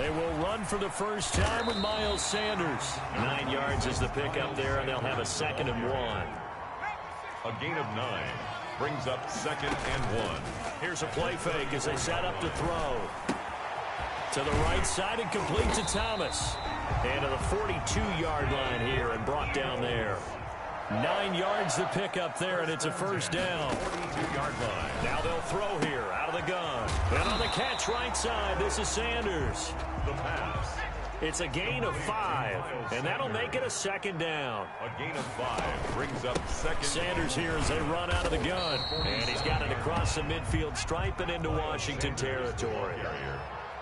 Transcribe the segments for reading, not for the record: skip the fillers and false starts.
They will run for the first time with Miles Sanders. 9 yards is the pickup there, and they'll have a 2nd and 1. A gain of 9 brings up 2nd and 1. Here's a play fake as they set up to throw. To the right side and complete to Thomas. And to the 42-yard line here and brought down there. 9 yards the pickup there, and it's a first down. 42-yard line. Now they'll throw here out of the gun. And on the catch right side, this is Sanders. The pass. It's a gain of 5, and that'll make it a 2nd down. A gain of 5 brings up 2nd. Sanders here as they run out of the gun. And he's got it across the midfield stripe and into Washington territory.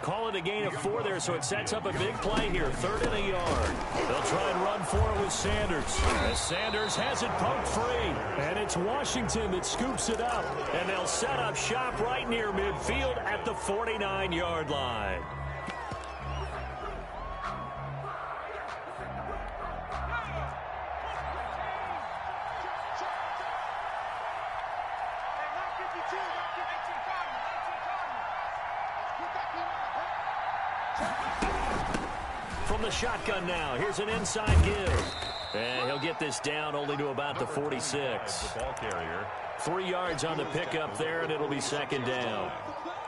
Call it a gain of 4 there, so it sets up a big play here. 3rd and a yard. They'll try and run for it with Sanders. As Sanders has it poked free. And it's Washington that scoops it up. And they'll set up shop right near midfield at the 49-yard line. From the shotgun now, here's an inside give. And he'll get this down only to about the 46. The ball carrier. 3 yards on the pickup there, and it'll be 2nd down.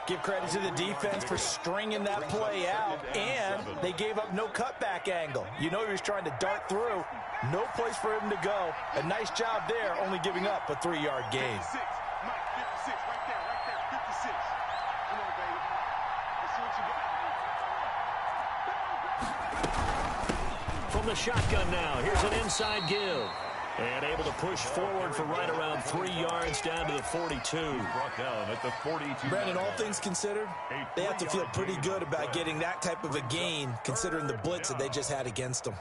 Give credit to the defense for stringing that play out, and they gave up no cutback angle. You know he was trying to dart through. No place for him to go. A nice job there, only giving up a 3-yard gain. 56, Mike, 56, right there, 56. Come on, baby. Let's see what you got. From the shotgun now, here's an inside give. And able to push forward for right around 3 yards down to the 42. Brought down at the 42. Brandon, all things considered, they have to feel pretty good about getting that type of a gain, considering the blitz that they just had against them.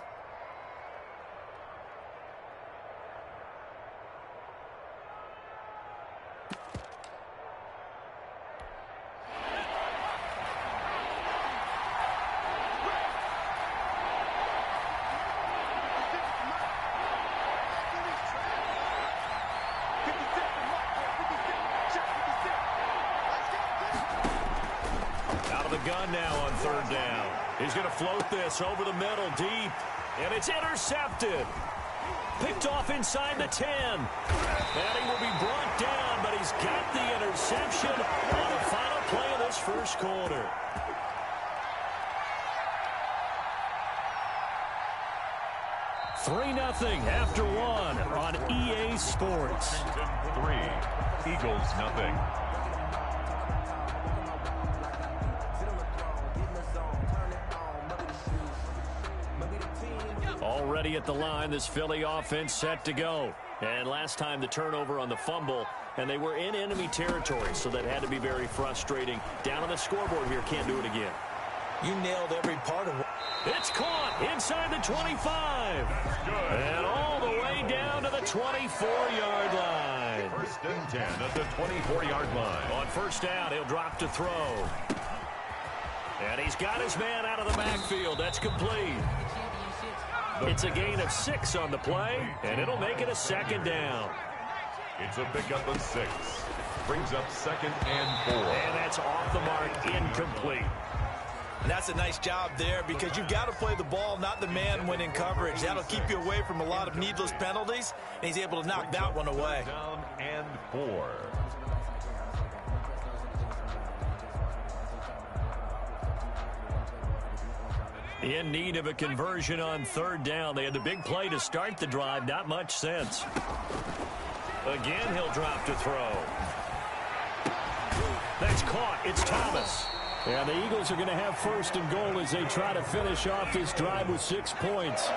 Gun now on 3rd down. He's going to float this over the middle deep. And it's intercepted. Picked off inside the 10. And he will be brought down, but he's got the interception on the final play of this first quarter. Three nothing after 1 on EA Sports. 3, Eagles nothing. Already at the line, this Philly offense set to go. And last time the turnover on the fumble, and they were in enemy territory, so that had to be very frustrating. Down on the scoreboard here, can't do it again. You nailed every part of it. It's caught inside the 25. And all the way down to the 24-yard line. 1st and 10 at the 24-yard line. On 1st down, he'll drop to throw. And he's got his man out of the backfield. That's complete. It's a gain of 6 on the play, and it'll make it a 2nd down. It's a pickup of 6. Brings up 2nd and 4. And that's off the mark, incomplete. And that's a nice job there because you've got to play the ball, not the man when in coverage. That'll keep you away from a lot of needless penalties, and he's able to knock that one away. Down and 4. In need of a conversion on 3rd down. They had the big play to start the drive. Not much sense. Again, he'll drop to throw. That's caught. It's Thomas. Yeah, the Eagles are going to have 1st and goal as they try to finish off this drive with 6 points.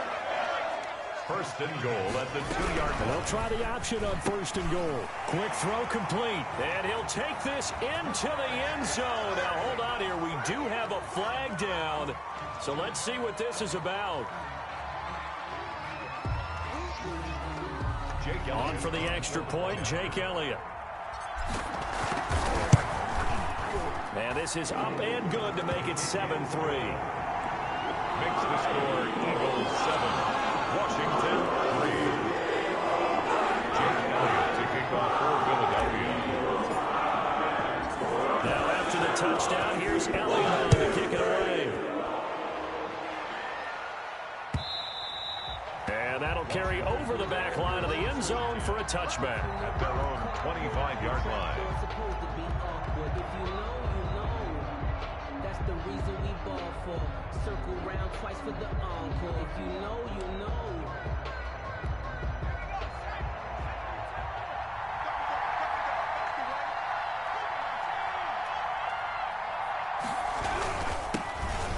1st and goal at the 2-yard line. They'll try the option on 1st and goal. Quick throw complete. And he'll take this into the end zone. Now, hold on here. We do have a flag down. So let's see what this is about. On for the extra point, Jake Elliott. And this is up and good to make it 7-3. Makes the score Eagles 7, Washington 3. Jake Elliott to kick off for Philadelphia. Now after the touchdown, here's Elliott to kick it away. And that'll carry over the back line of the end zone for a touchback. At their own 25-yard line. That's the reason we ball for. Circle round twice for the encore. If you know, you know.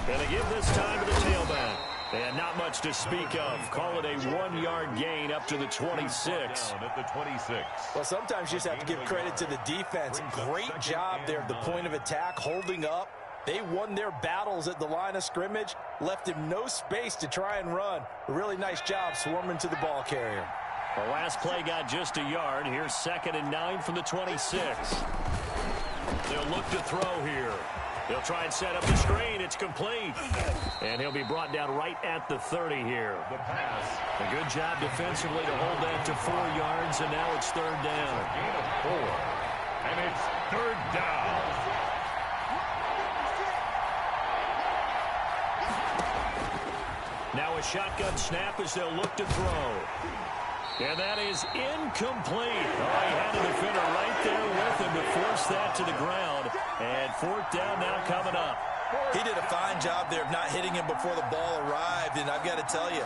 Gonna give this time to the tailback. And not much to speak of. Call it a 1-yard gain up to the 26. Down at the 26. Well, sometimes you just have to give credit to the defense. Great job there at the point of attack, holding up. They won their battles at the line of scrimmage, left him no space to try and run. A really nice job swarming to the ball carrier. The last play got just a yard. Here's 2nd and 9 from the 26. They'll look to throw here. They'll try and set up the screen. It's complete. And he'll be brought down right at the 30 here. The pass. A good job defensively to hold that to 4 yards, and now it's 3rd down. Gain of 4. And it's 3rd down. Now a shotgun snap as they'll look to throw. And that is incomplete. Oh, he had a defender right there with him to force that to the ground. And 4th down now coming up. He did a fine job there of not hitting him before the ball arrived, and I've got to tell you,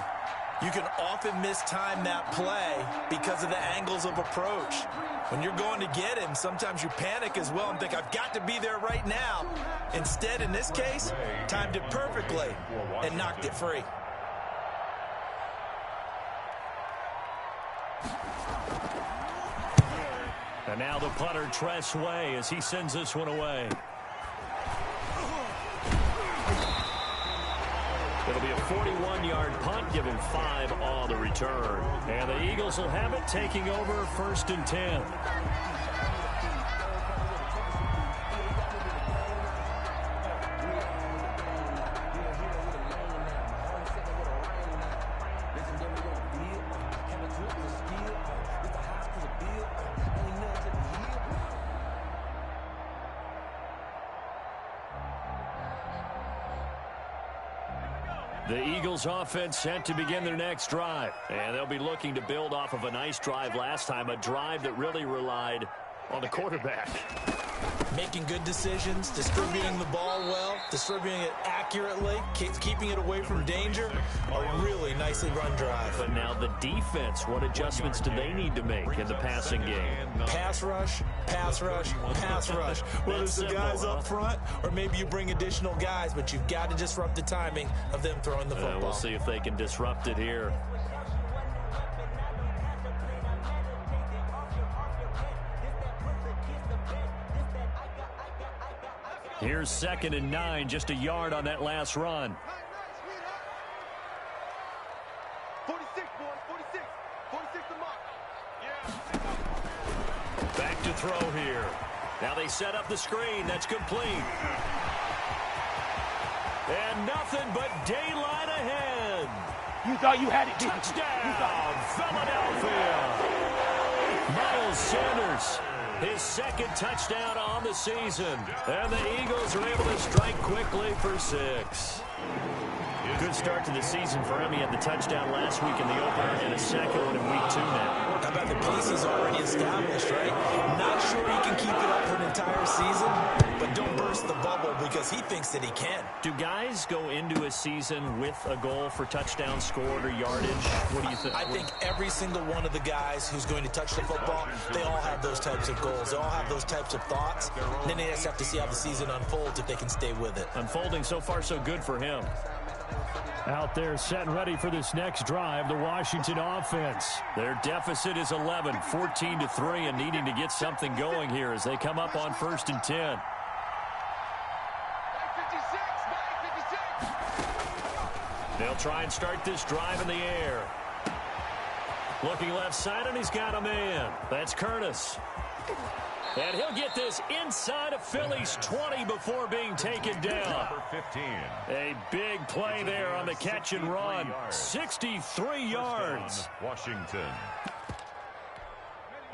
you can often mistime that play because of the angles of approach. When you're going to get him, sometimes you panic as well and think, I've got to be there right now. Instead, in this case, timed it perfectly and knocked it free. And now the punter, Tress Way, as he sends this one away. It'll be a 41-yard punt, give him 5 on the return. And the Eagles will have it, taking over 1st and 10. The Eagles offense set to begin their next drive. And they'll be looking to build off of a nice drive last time, a drive that really relied on the quarterback. Making good decisions, distributing the ball well, distributing it accurately, keeping it away from danger. A really nicely run drive. But now the defense, what adjustments do they need to make in the passing game? Pass rush, pass rush, pass rush. Whether it's the guys up front or maybe you bring additional guys, but you've got to disrupt the timing of them throwing the football. We'll see if they can disrupt it here. Here's 2nd and 9, just a yard on that last run. 46, boys, 46. 46 the mark. Yeah. Back to throw here. Now they set up the screen. That's complete. And nothing but daylight ahead. You thought you had it, didn't you? Touchdown, Philadelphia. Miles Sanders. His 2nd touchdown on the season. And the Eagles are able to strike quickly for 6. Good start to the season for him. He had the touchdown last week in the opener and a 2nd one in week 2 now. How about the pace he's already established, right? Not sure he can keep it up for an entire season, but don't burst the bubble because he thinks that he can. Do guys go into a season with a goal for touchdown scored or yardage? What do you think? I think every single one of the guys who's going to touch the football, they all have those types of goals. They all have those types of thoughts. Then they just have to see how the season unfolds if they can stay with it. Unfolding so far so good for him. Out there set and ready for this next drive, the Washington offense. Their deficit is 11, 14-3, and needing to get something going here as they come up on 1st and 10. 56. They'll try and start this drive in the air. Looking left side, and he's got a man. That's Curtis. And he'll get this inside of Philly's 20 before being taken down. Number 15. A big play there on the catch and run. 63 yards. Washington.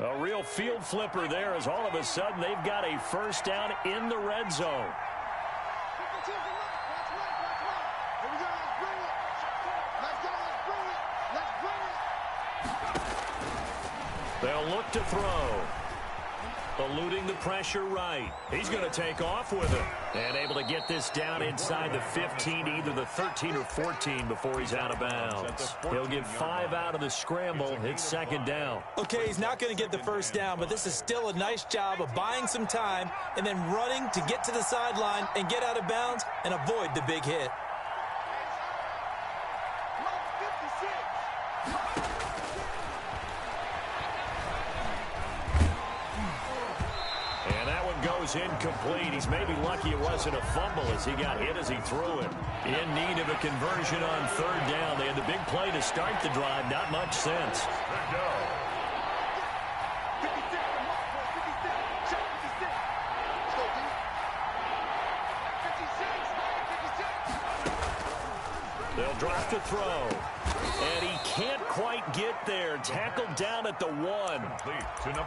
A real field flipper there as all of a sudden they've got a 1st down in the red zone. Here we go. Let's bring it. Let's go. Let's bring it. Let's bring it. They'll look to throw. Eluding the pressure right. He's going to take off with it. And able to get this down inside the 15, either the 13 or 14 before he's out of bounds. He'll get 5 out of the scramble. It's second down. Okay, he's not going to get the first down, but this is still a nice job of buying some time and then running to get to the sideline and get out of bounds and avoid the big hit. Incomplete. He's maybe lucky it wasn't a fumble as he got hit as he threw it. In need of a conversion on third down. They had the big play to start the drive. Not much sense. They'll drop to throw. And he can't quite get there. Tackled down at the 1.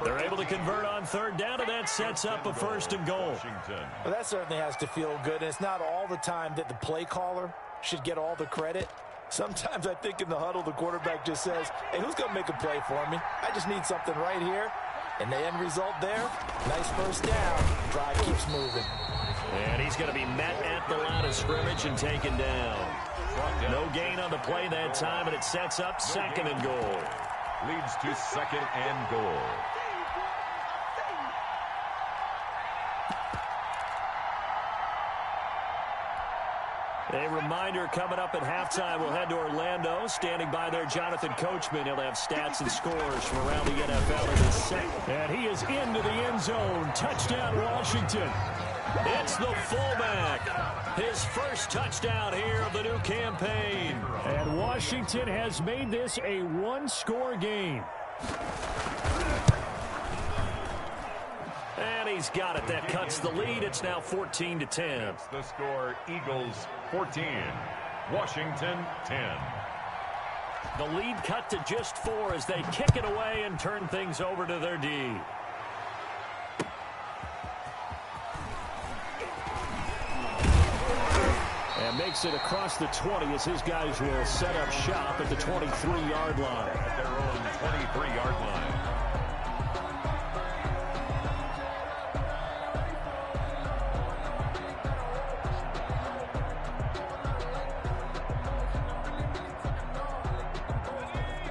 They're able to convert on third down, and that sets up a first and goal. Well, that certainly has to feel good. And it's not all the time that the play caller should get all the credit. Sometimes I think in the huddle, the quarterback just says, hey, who's going to make a play for me? I just need something right here. And the end result there, nice first down. Drive keeps moving. And he's going to be met at the line of scrimmage and taken down. No gain on the play that time, and it sets up second and goal. Leads to second and goal. A reminder coming up at halftime. We'll head to Orlando. Standing by there, Jonathan Coachman. He'll have stats and scores from around the NFL in the second. And he is into the end zone. Touchdown, Washington. It's the fullback. His first touchdown here of the new campaign. And Washington has made this a one-score game. And he's got it. That cuts the lead. It's now 14-10. That's the score. Eagles 14. Washington 10. The lead cut to just 4 as they kick it away and turn things over to their D. And makes it across the 20 as his guys will set up shop at the 23-yard line. At their own 23-yard line.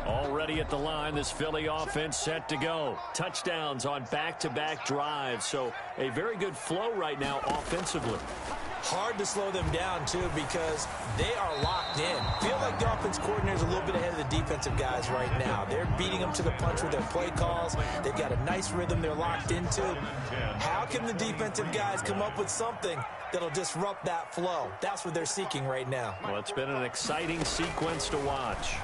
Already at the line, this Philly offense set to go. Touchdowns on back-to-back drives. So a very good flow right now offensively. Hard to slow them down, too, because they are locked in. Feel like the offense coordinator is a little bit ahead of the defensive guys right now. They're beating them to the punch with their play calls. They've got a nice rhythm they're locked into. How can the defensive guys come up with something that'll disrupt that flow? That's what they're seeking right now. Well, it's been an exciting sequence to watch.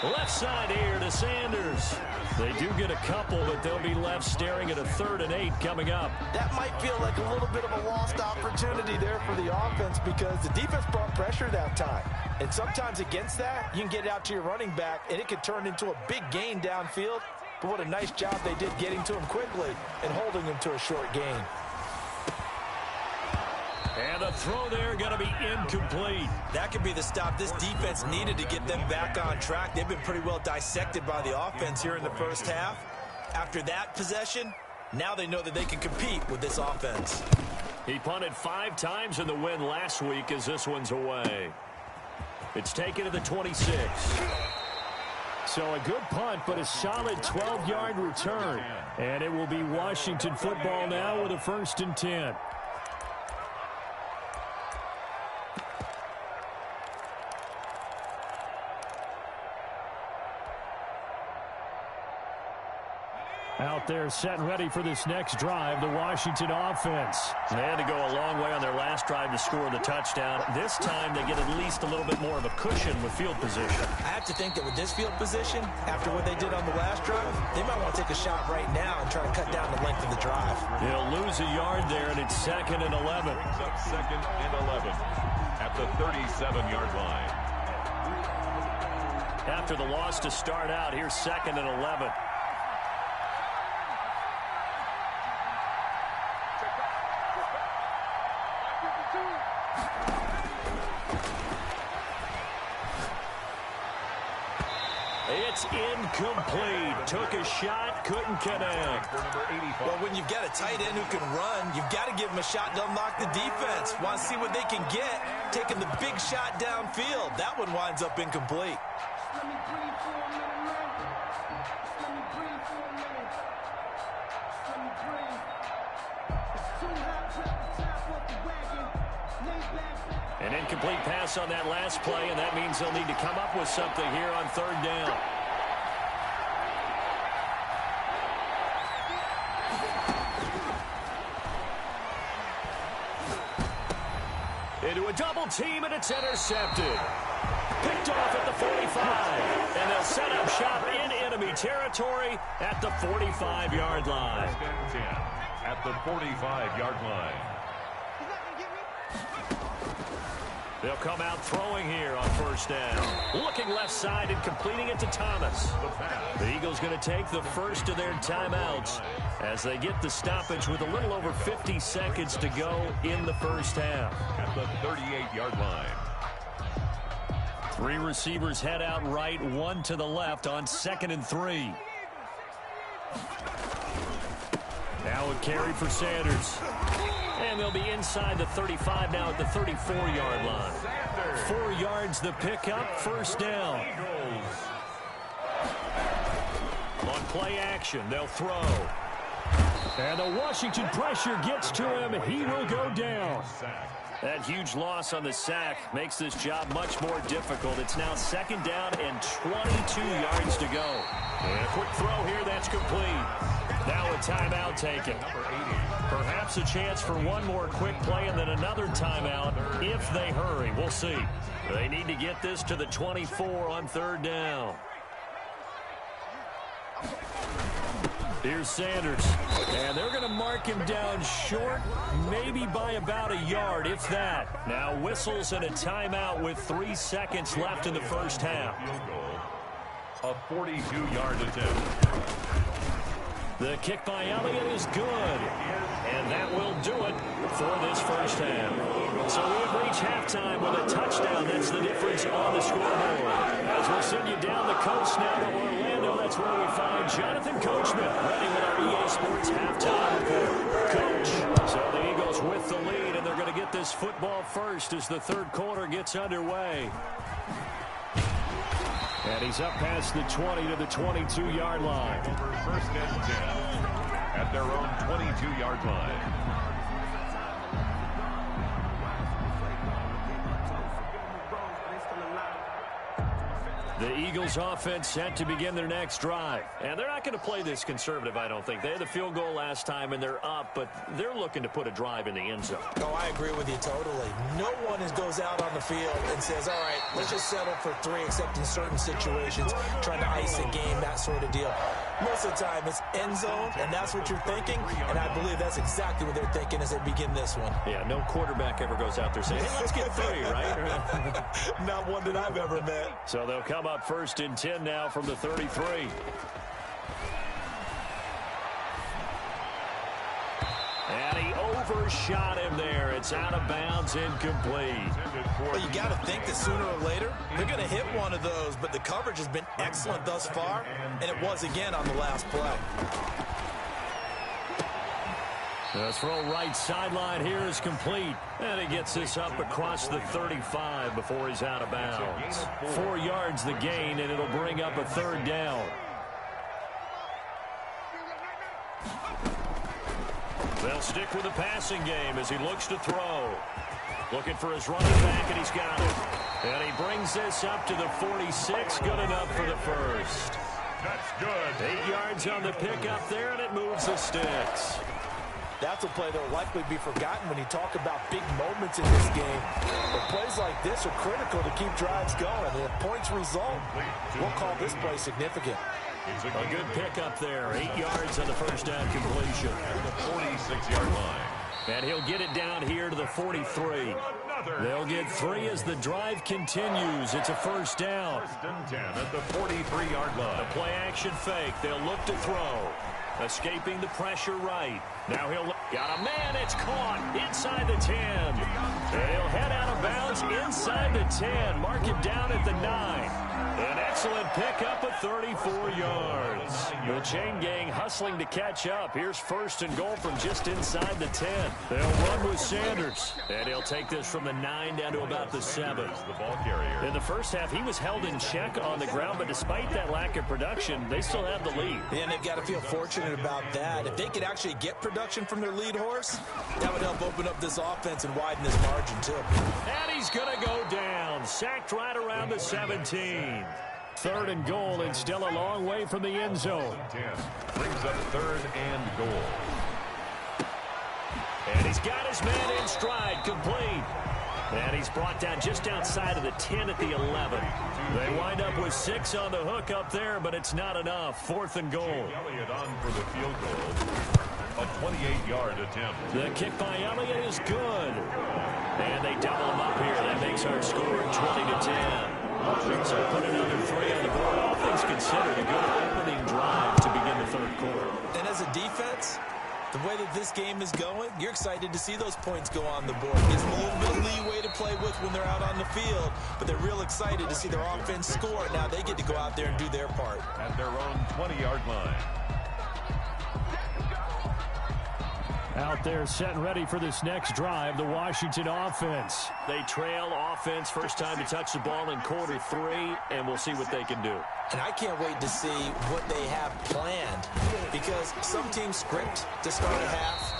Left side here to Sanders. They do get a couple, but they'll be left staring at a 3rd and 8 coming up. That might feel like a little bit of a lost opportunity there for the offense because the defense brought pressure that time. And sometimes against that, you can get it out to your running back, and it could turn into a big gain downfield. But what a nice job they did getting to him quickly and holding him to a short gain. And the throw there going to be incomplete. That could be the stop this defense needed to get them back on track. They've been pretty well dissected by the offense here in the first half. After that possession, now they know that they can compete with this offense. He punted 5 times in the win last week as this one's away. It's taken to the 26. So a good punt, but a solid 12-yard return. And it will be Washington football now with a 1st and 10. Out there set and ready for this next drive, the Washington offense. They had to go a long way on their last drive to score the touchdown. This time they get at least a little bit more of a cushion with field position. I have to think that with this field position, after what they did on the last drive, they might want to take a shot right now and try to cut down the length of the drive. They'll lose a yard there, and it's 2nd and 11. Brings up 2nd and 11 at the 37-yard line. After the loss to start out, here's 2nd and 11. It's incomplete. Took a shot, couldn't connect. Well, when you've got a tight end who can run, you've got to give him a shot to unlock the defense. Want to see what they can get, taking the big shot downfield. That one winds up incomplete. An incomplete pass on that last play, and that means they'll need to come up with something here on third down. Into a double team, and it's intercepted. Picked off at the 45, and they'll set up shop in enemy territory at the 45-yard line. At the 45-yard line. They'll come out throwing here on first down. Looking left side and completing it to Thomas. The Eagles going to take the first of their timeouts as they get the stoppage with a little over 50 seconds to go in the first half. At the 38-yard line. 3 receivers head out right, 1 to the left on 2nd and 3. Now a carry for Sanders. And they'll be inside the 35 now at the 34-yard line. 4 yards the pickup, first down. On play action, they'll throw. And the Washington pressure gets to him. He will go down. That huge loss on the sack makes this job much more difficult. It's now 2nd down and 22 yards to go. And a quick throw here, that's complete. Now a timeout taken. Perhaps a chance for one more quick play and then another timeout if they hurry. We'll see. They need to get this to the 24 on third down. Here's Sanders. And they're going to mark him down short, maybe by about a yard, if that. Now whistles and a timeout with 3 seconds left in the first half. A 42-yard attempt. The kick by Elliott is good. And that will do it for this first half. So we have reached halftime with a touchdown. That's the difference on the scoreboard. As we'll send you down the coast now to Orlando, that's where we find Jonathan Coachman ready with our EA Sports halftime report. Coach, so the Eagles with the lead, and they're going to get this football first as the third quarter gets underway. And he's up past the 20 to the 22-yard line. Over 1st and 10 at their own 22-yard line. The Eagles offense set to begin their next drive. And they're not going to play this conservative, I don't think. They had the field goal last time, and they're up, but they're looking to put a drive in the end zone. Oh, I agree with you totally. No one goes out on the field and says, all right, let's just settle for 3, except in certain situations, trying to ice a game, that sort of deal. Most of the time, it's end zone, and that's what you're thinking, and I believe that's exactly what they're thinking as they begin this one. Yeah, no quarterback ever goes out there saying, hey, let's get 3, right? Not one that I've ever met. So they'll come up 1st and 10 now from the 33. And he overshot him there. It's out of bounds, incomplete. Well, you got to think that sooner or later they're going to hit one of those, but the coverage has been excellent thus far, and it was again on the last play. The throw right sideline here is complete. And he gets this up across the 35 before he's out of bounds. 4 yards the gain, and it'll bring up a third down. They'll stick with the passing game as he looks to throw. Looking for his running back, and he's got it. And he brings this up to the 46. Good enough for the first. That's good. 8 yards on the pickup there, and it moves the sticks. That's a play that will likely be forgotten when you talk about big moments in this game. But plays like this are critical to keep drives going. And if points result, we'll call this play significant. A good pickup there. 8 yards on the first down completion. At the 46-yard line. And he'll get it down here to the 43. They'll get 3 as the drive continues. It's a first down. 1st and 10 at the 43-yard line. The play action fake. They'll look to throw. Escaping the pressure right. Now he'll got a man. It's caught inside the 10. And he'll head out of bounds inside the 10. Mark him down at the 9. An excellent pickup of 34 yards. The chain gang hustling to catch up. Here's first and goal from just inside the 10. They'll run with Sanders. And he'll take this from the 9 down to about the 7. The ball carrier. In the first half, he was held in check on the ground, but despite that lack of production, they still have the lead. And they've got to feel fortunate about that. If they could actually get production from their lead horse, that would help open up this offense and widen this margin, too. And he's going to go down. Sacked right around the 17. Third and goal, and still a long way from the end zone. 10 brings up third and goal. And he's got his man in stride, complete. And he's brought down just outside of the 10 at the 11. They wind up with 6 on the hook up there, but it's not enough. Fourth and goal. Elliott on for the field goal. A 28-yard attempt. The kick by Elliott is good. And they double him up here. That makes our score 20-10. So put another 3 on the board. All things considered, a good opening drive to begin the third quarter. And as a defense, the way that this game is going, you're excited to see those points go on the board. Gives them a little bit of leeway to play with when they're out on the field, but they're real excited to see their offense score. Now they get to go out there and do their part. At their own 20-yard line. Out there set and ready for this next drive, the Washington offense. They trail offense, first time to touch the ball in quarter 3, and we'll see what they can do. And I can't wait to see what they have planned, because some teams script to start a half.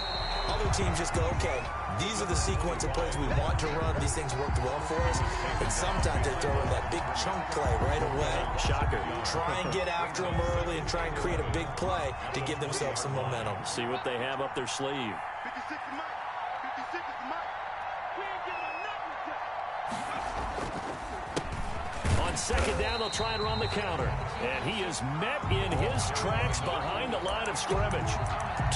Other teams just go, okay, these are the sequence of plays we want to run. These things worked well for us. And sometimes they throw in that big chunk play right away. Shocker. Try and get after them early and try and create a big play to give themselves some momentum. See what they have up their sleeve. 56 is Mike. 56 is Mike. We ain't giving nothing. On second down, they'll try and run the counter. And he is met in his tracks behind the line of scrimmage.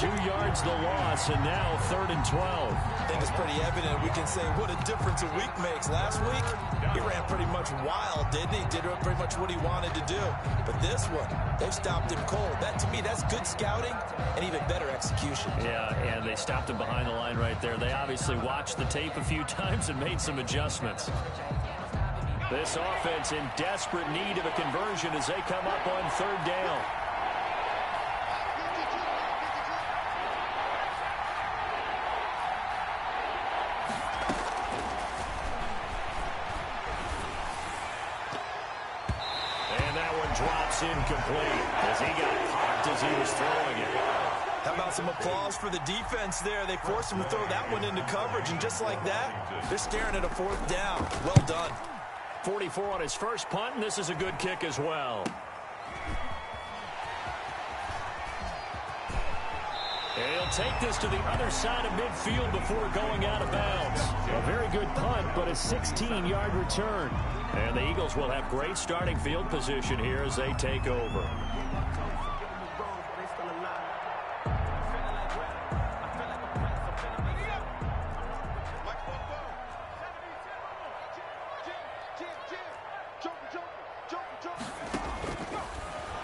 2 yards the loss, and now third and 12. I think it's pretty evident. We can say what a difference a week makes. Last week, he ran pretty much wild, didn't he? Did pretty much what he wanted to do. But this one, they've stopped him cold. That, to me, that's good scouting and even better execution. Yeah, and they stopped him behind the line right there. They obviously watched the tape a few times and made some adjustments. This offense in desperate need of a conversion as they come up on third down. And that one drops incomplete as he got popped as he was throwing it. How about some applause for the defense there? They forced him to throw that one into coverage, and just like that, they're staring at a fourth down. Well done. 44 on his first punt, and this is a good kick as well. And he'll take this to the other side of midfield before going out of bounds. A very good punt, but a 16-yard return. And the Eagles will have great starting field position here as they take over.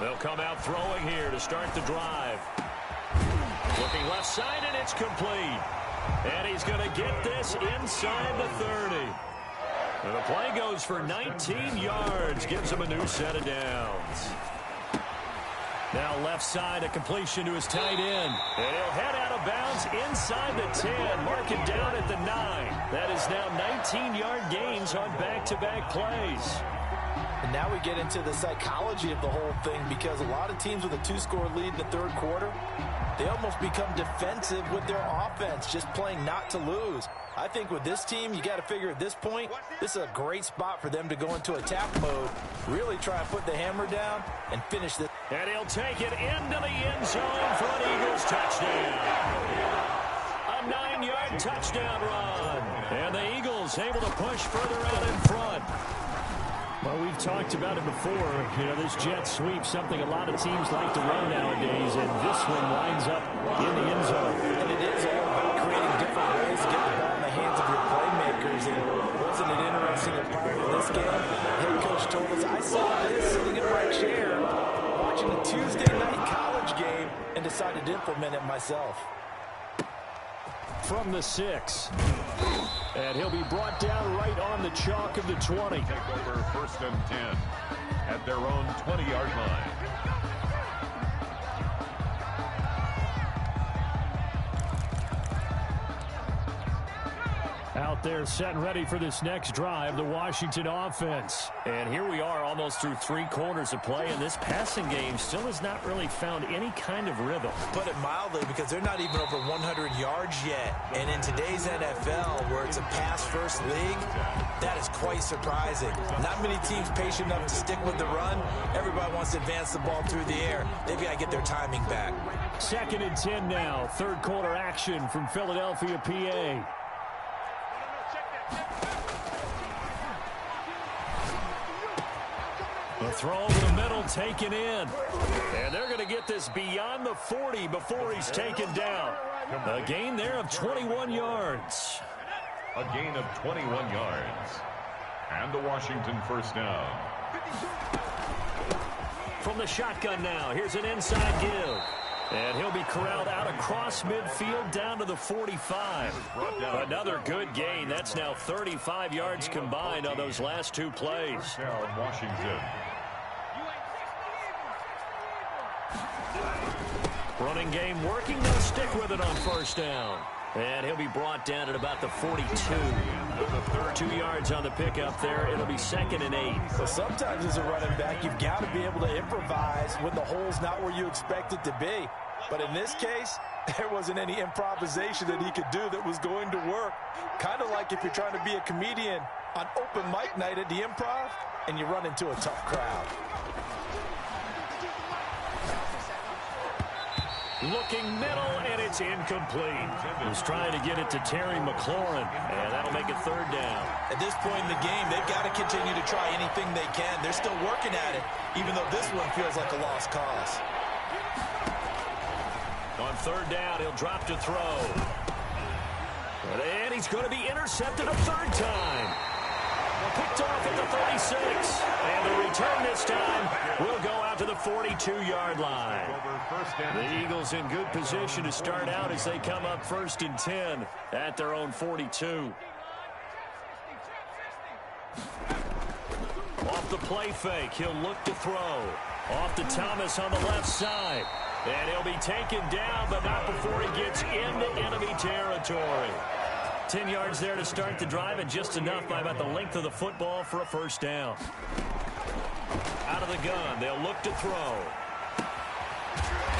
They'll come out throwing here to start the drive. Looking left side, and it's complete. And he's going to get this inside the 30. And the play goes for 19 yards, gives him a new set of downs. Now left side, a completion to his tight end. And he'll head out of bounds inside the 10. Mark it down at the 9. That is now 19-yard gains on back-to-back plays. And now we get into the psychology of the whole thing, because a lot of teams with a 2-score lead in the third quarter, they almost become defensive with their offense, just playing not to lose. I think with this team, you got to figure at this point, this is a great spot for them to go into attack mode, really try and put the hammer down and finish this. And he'll take it into the end zone for an Eagles touchdown. A 9-yard touchdown run. And the Eagles able to push further out in front. Well, we've talked about it before. You know, this jet sweep, something a lot of teams like to run nowadays, and this one winds up in the end zone. And it is all about creating different ways to get the ball in the hands of your playmakers. And wasn't it interesting a part of this game? The head coach told us, I saw this sitting in my chair, watching a Tuesday night college game, and decided to implement it myself. from the 6. And he'll be brought down right on the chalk of the 20. Take over 1st and 10 at their own 20-yard line. Out there set and ready for this next drive, the Washington offense. And here we are almost through 3 quarters of play, and this passing game still has not really found any kind of rhythm. Put it mildly, because they're not even over 100 yards yet. And in today's NFL, where it's a pass-first league, that is quite surprising. Not many teams patient enough to stick with the run. Everybody wants to advance the ball through the air. They've got to get their timing back. 2nd and 10 now. 3rd quarter action from Philadelphia, PA. The throw over the middle taken in. And they're going to get this beyond the 40 before he's taken down. A gain there of 21 yards. A gain of 21 yards. And the Washington 1st down. From the shotgun now, here's an inside give. And he'll be corralled out across midfield down to the 45. Another good gain. That's now 35 yards combined on those last 2 plays. Down Washington. Running game working. They'll stick with it on 1st down. And he'll be brought down at about the 42. 2 yards on the pickup there. It'll be 2nd and 8. Well, sometimes as a running back, you've got to be able to improvise when the hole's not where you expect it to be. But in this case, there wasn't any improvisation that he could do that was going to work. Kind of like if you're trying to be a comedian on open mic night at the Improv and you run into a tough crowd. Looking middle, and it's incomplete. He's trying to get it to Terry McLaurin, and that'll make it 3rd down. At this point in the game, they've got to continue to try anything they can. They're still working at it, even though this one feels like a lost cause. On 3rd down, he'll drop to throw. And he's going to be intercepted a 3rd time. Picked off at the 36. And the return this time will go out to the 42-yard line. The Eagles in good position to start out as they come up 1st and 10 at their own 42. Off the play fake, he'll look to throw. Off to Thomas on the left side. And he'll be taken down, but not before he gets into enemy territory. 10 yards there to start the drive, and just enough by about the length of the football for a 1st down. Out of the gun, they'll look to throw.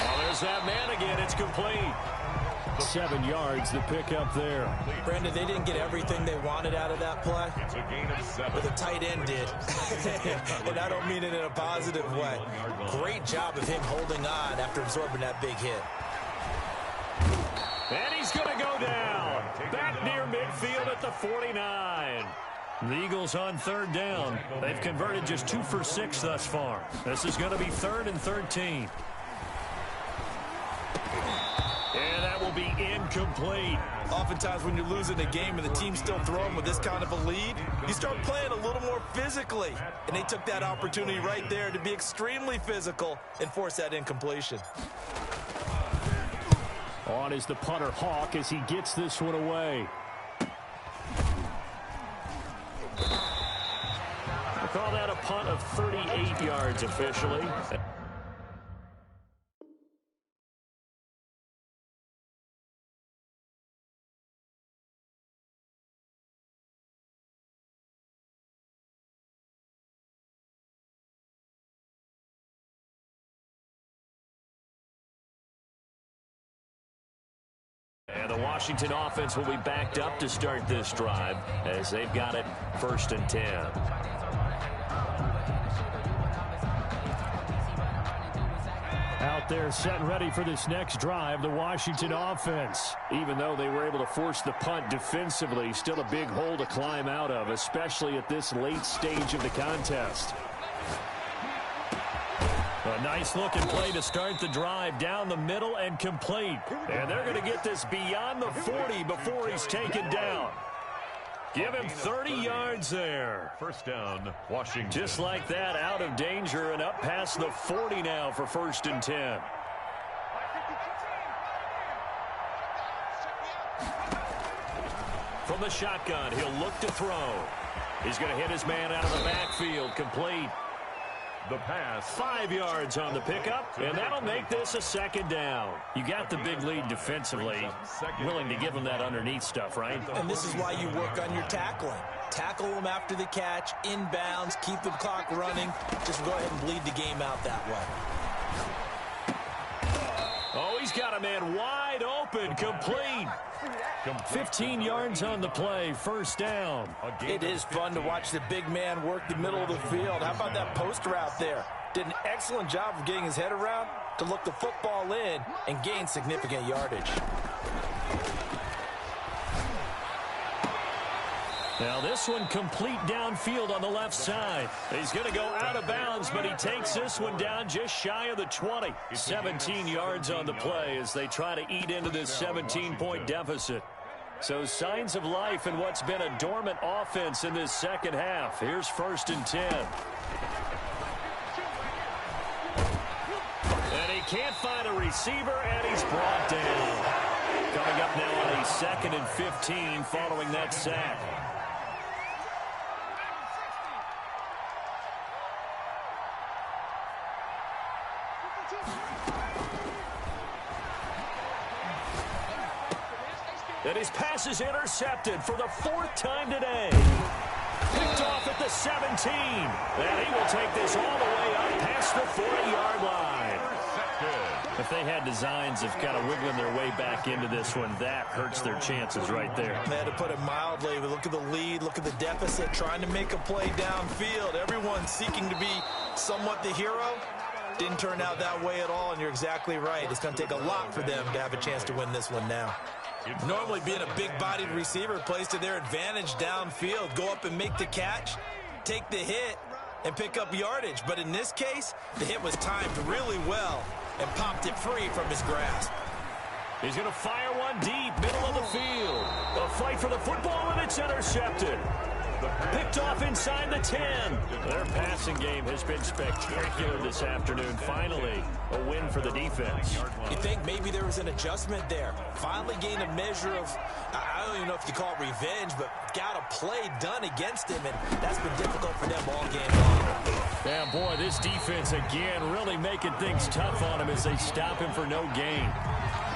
Oh, there's that man again. It's complete. 7 yards the pick up there. Brandon, they didn't get everything they wanted out of that play. It's a gain of 7. But the tight end did. And I don't mean it in a positive way. Great job of him holding on after absorbing that big hit. And he's going to go down. Back near midfield at the 49. The Eagles on 3rd down. They've converted just 2 for 6 thus far. This is going to be 3rd and 13. And that will be incomplete. Oftentimes when you're losing a game and the team's still throwing with this kind of a lead, you start playing a little more physically. And they took that opportunity right there to be extremely physical and force that incompletion. On is the punter Hawk as he gets this one away. I call that a punt of 38 yards officially. And the Washington offense will be backed up to start this drive as they've got it 1st and 10. Out there set and ready for this next drive, the Washington offense. Even though they were able to force the punt defensively, still a big hole to climb out of, especially at this late stage of the contest. A nice-looking play to start the drive down the middle and complete. And they're going to get this beyond the 40 before he's taken down. Give him 30 yards there. 1st down, Washington. Just like that, out of danger and up past the 40 now for 1st and 10. from the shotgun. He'll look to throw. He's going to hit his man out of the backfield. Complete. The pass. 5 yards on the pickup, and that'll make this a second down. You got the big lead defensively. Willing to give them that underneath stuff, right? And this is why you work on your tackling. Tackle them after the catch, inbounds, keep the clock running. Just go ahead and bleed the game out that way. Oh, he's got a man wide open, complete. 15 yards on the play, first down. It is fun to watch the big man work the middle of the field. How about that post route there? Did an excellent job of getting his head around to look the football in and gain significant yardage. Now this one complete downfield on the left side. He's going to go out of bounds, but he takes this one down just shy of the 20. 17 yards on the play as they try to eat into this 17-point deficit. So signs of life in what's been a dormant offense in this second half. Here's 1st and 10. And he can't find a receiver, and he's brought down. Coming up now on a 2nd and 15 following that sack. And his pass is intercepted for the 4th time today. Picked off at the 17. And he will take this all the way up past the 40-yard line. If they had designs of kind of wiggling their way back into this one, that hurts their chances right there. They had to put it mildly. Look at the lead, look at the deficit, trying to make a play downfield. Everyone seeking to be somewhat the hero. Didn't turn out that way at all, and you're exactly right. It's going to take a lot for them to have a chance to win this one now. Normally being a big-bodied receiver plays to their advantage downfield. Go up and make the catch, take the hit, and pick up yardage. But in this case, the hit was timed really well and popped it free from his grasp. He's going to fire one deep, middle of the field. A fight for the football, and it's intercepted. Picked off inside the 10. Their passing game has been spectacular this afternoon. Finally, a win for the defense. You think maybe there was an adjustment there. Finally gained a measure of, I don't even know if you call it revenge, but got a play done against him, and that's been difficult for them all game long. Yeah, boy, this defense again really making things tough on him as they stop him for no gain.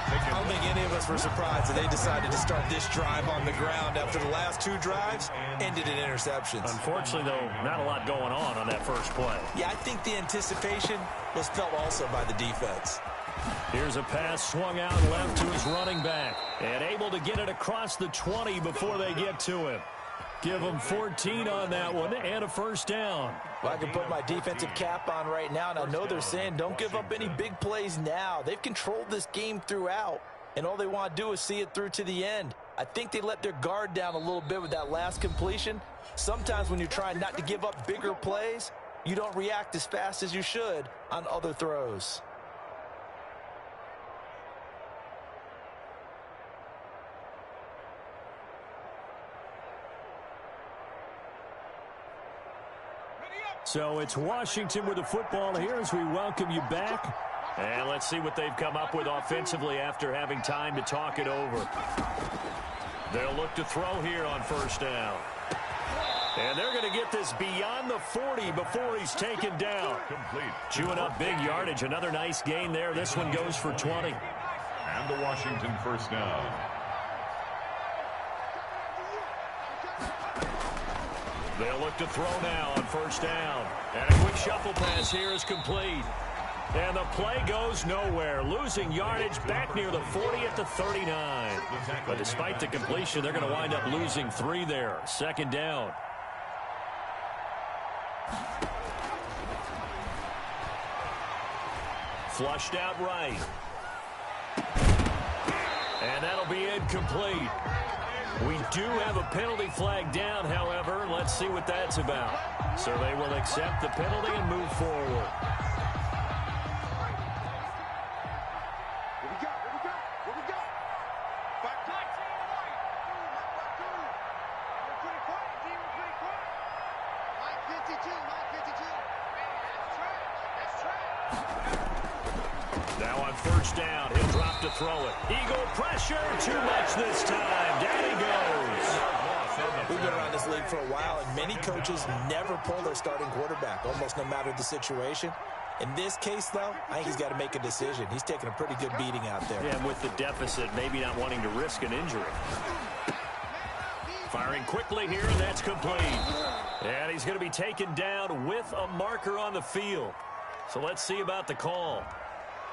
I don't think any of us were surprised that they decided to start this drive on the ground after the last 2 drives ended in interceptions. Unfortunately, though, not a lot going on that first play. Yeah, I think the anticipation was felt also by the defense. Here's a pass swung out left to his running back, and able to get it across the 20 before they get to him. Give them 14 on that one and a first down. Well, I can put my defensive cap on right now, and I know they're saying don't give up any big plays now. They've controlled this game throughout, and all they want to do is see it through to the end. I think they let their guard down a little bit with that last completion. Sometimes when you're trying not to give up bigger plays, you don't react as fast as you should on other throws. So it's Washington with the football here as we welcome you back. And let's see what they've come up with offensively after having time to talk it over. They'll look to throw here on first down. And they're going to get this beyond the 40 before he's taken down. Chewing up big yardage. Another nice gain there. This one goes for 20. And the Washington first down. They'll look to throw now on first down. And a quick shuffle pass here is complete. And the play goes nowhere. Losing yardage back near the 40 at the 39. But despite the completion, they're going to wind up losing 3 there. Second down. Flushed out right. And that'll be incomplete. We do have a penalty flag down, however. Let's see what that's about. So they will accept the penalty and move forward. What we got? What we got? What we got? Back to back two. We're pretty quiet, team. We're pretty quiet. Mike 52. Mike 52. That's trash. That's trash. Now on first down, he'll drop to throw it. Eagle pressure, too much this time. Down he goes. We've been around this league for a while, and many coaches never pull their starting quarterback, almost no matter the situation. In this case, though, I think he's got to make a decision. He's taking a pretty good beating out there. Yeah, and with the deficit, maybe not wanting to risk an injury. Firing quickly here, and that's complete. And he's going to be taken down with a marker on the field. So let's see about the call.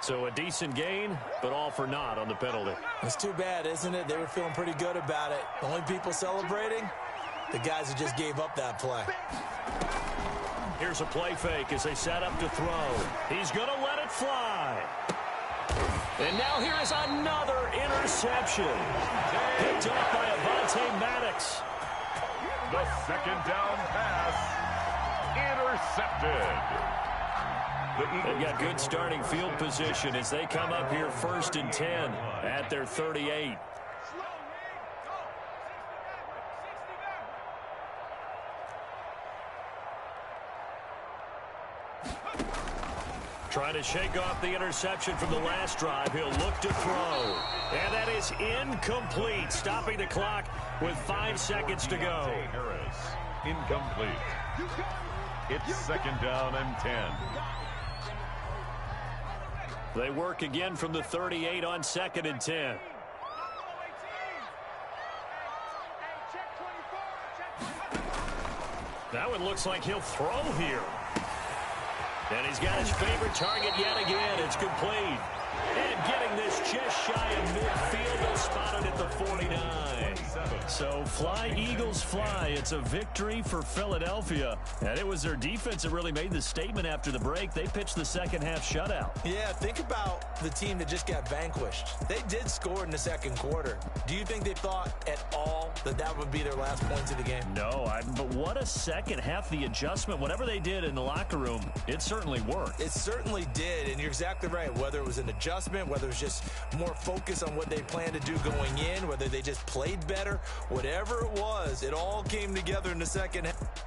So a decent gain, but all for naught on the penalty. It's too bad, isn't it? They were feeling pretty good about it. The only people celebrating, the guys who just gave up that play. Here's a play fake as they set up to throw. He's going to let it fly. And now here is another interception. Picked up by Avonte Maddox. The second down pass intercepted. They've got good starting field position as they come up here 1st and 10 at their 38. Trying to shake off the interception from the last drive. He'll look to throw. And that is incomplete, stopping the clock with 5 seconds to go. Harris, incomplete. It's second down and 10. They work again from the 38 on 2nd and 10. That one looks like he'll throw here. And he's got his favorite target yet again. It's complete. And getting this just shy of midfield. They'll spot it at the 49. So fly, Eagles, fly. It's a victory for Philadelphia. And it was their defense that really made the statement after the break. They pitched the second half shutout. Yeah, think about the team that just got vanquished. They did score in the second quarter. Do you think they thought at all that that would be their last points of the game? No, but what a second half. The adjustment, whatever they did in the locker room, it certainly worked. It certainly did, and you're exactly right. Whether it was an adjustment, whether it was just more focus on what they planned to do going in, whether they just played better, whatever it was, it all came together in the second half.